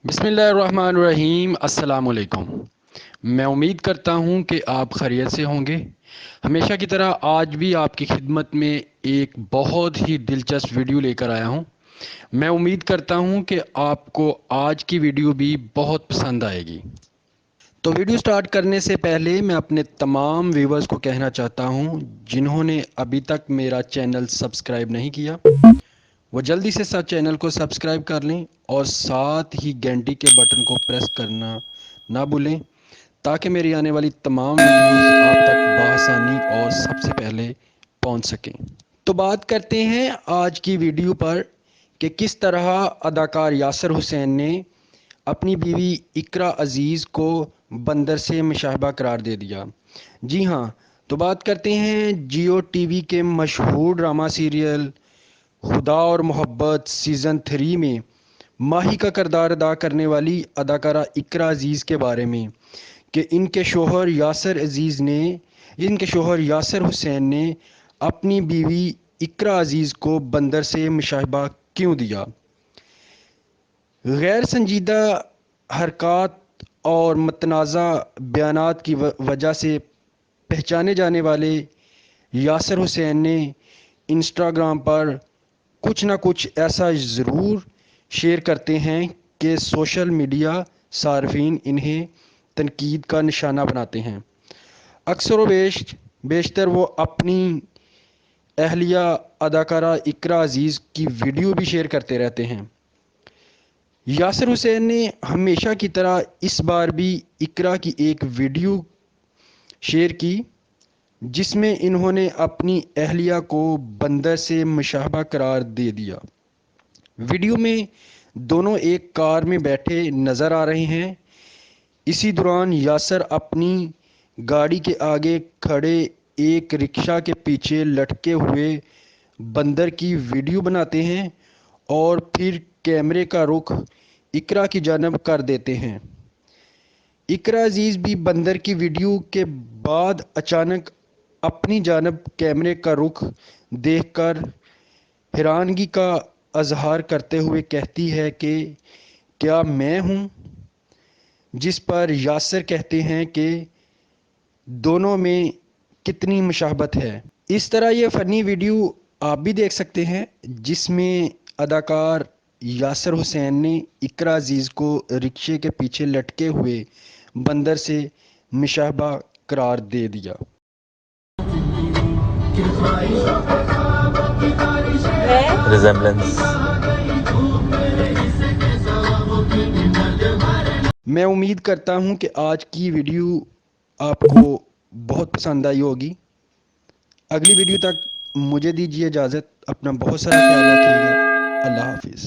बिस्मिल्लाहिर्रहमानिर्रहीम। अस्सलाम वालेकुम। मैं उम्मीद करता हूँ कि आप खैरियत से होंगे। हमेशा की तरह आज भी आपकी खिदमत में एक बहुत ही दिलचस्प वीडियो लेकर आया हूँ। मैं उम्मीद करता हूँ कि आपको आज की वीडियो भी बहुत पसंद आएगी। तो वीडियो स्टार्ट करने से पहले मैं अपने तमाम व्यूवर्स को कहना चाहता हूँ जिन्होंने अभी तक मेरा चैनल सब्सक्राइब नहीं किया, वो जल्दी से साथ चैनल को सब्सक्राइब कर लें और साथ ही घंटी के बटन को प्रेस करना ना भूलें ताकि मेरी आने वाली तमाम वीडियोस आप तक बआसानी और सबसे पहले पहुंच सकें। तो बात करते हैं आज की वीडियो पर कि किस तरह अदाकार यासिर हुसैन ने अपनी बीवी इकरा अजीज़ को बंदर से मुशाहबा करार दे दिया। जी हाँ, तो बात करते हैं जियो टीवी के मशहूर ड्रामा सीरियल खुदा और मोहब्बत सीज़न 3 में माही का किरदार अदा करने वाली अदाकारा इकरा अजीज़ के बारे में कि इनके शोहर यासिर हुसैन ने अपनी बीवी इकरा अजीज़ को बंदर से मुशाहबा क्यों दिया। गैर संजीदा हरकत और मतनाज़ा बयानात की वजह से पहचाने जाने वाले यासिर हुसैन ने इंस्टाग्राम पर कुछ ना कुछ ऐसा ज़रूर शेयर करते हैं कि सोशल मीडिया सार्फिन इन्हें तनकीद का निशाना बनाते हैं। अक्सर व बेशतर वो अपनी अहलिया अदाकारा इकरा अजीज़ की वीडियो भी शेयर करते रहते हैं। यासिर हुसैन ने हमेशा की तरह इस बार भी इकरा की एक वीडियो शेयर की जिसमें इन्होंने अपनी अहलिया को बंदर से मुशाहबा करार दे दिया। वीडियो में दोनों एक कार में बैठे नज़र आ रहे हैं। इसी दौरान यासिर अपनी गाड़ी के आगे खड़े एक रिक्शा के पीछे लटके हुए बंदर की वीडियो बनाते हैं और फिर कैमरे का रुख इकरा की जानब कर देते हैं। इकरा अजीज़ भी बंदर की वीडियो के बाद अचानक अपनी जानब कैमरे का रुख देखकर हैरानगी का अजहार करते हुए कहती है कि क्या मैं हूँ, जिस पर यासिर कहते हैं कि दोनों में कितनी मुशाहबत है। इस तरह ये फ़नी वीडियो आप भी देख सकते हैं जिसमें अदाकार यासिर हुसैन ने इकरा अजीज़ को रिक्शे के पीछे लटके हुए बंदर से मुशाहबा करार दे दिया। रिजेम्बलेंस। मैं उम्मीद करता हूँ कि आज की वीडियो आपको बहुत पसंद आई होगी। अगली वीडियो तक मुझे दीजिए इजाज़त। अपना बहुत सारा ख्याल रखिएगा। अल्लाह हाफिज़।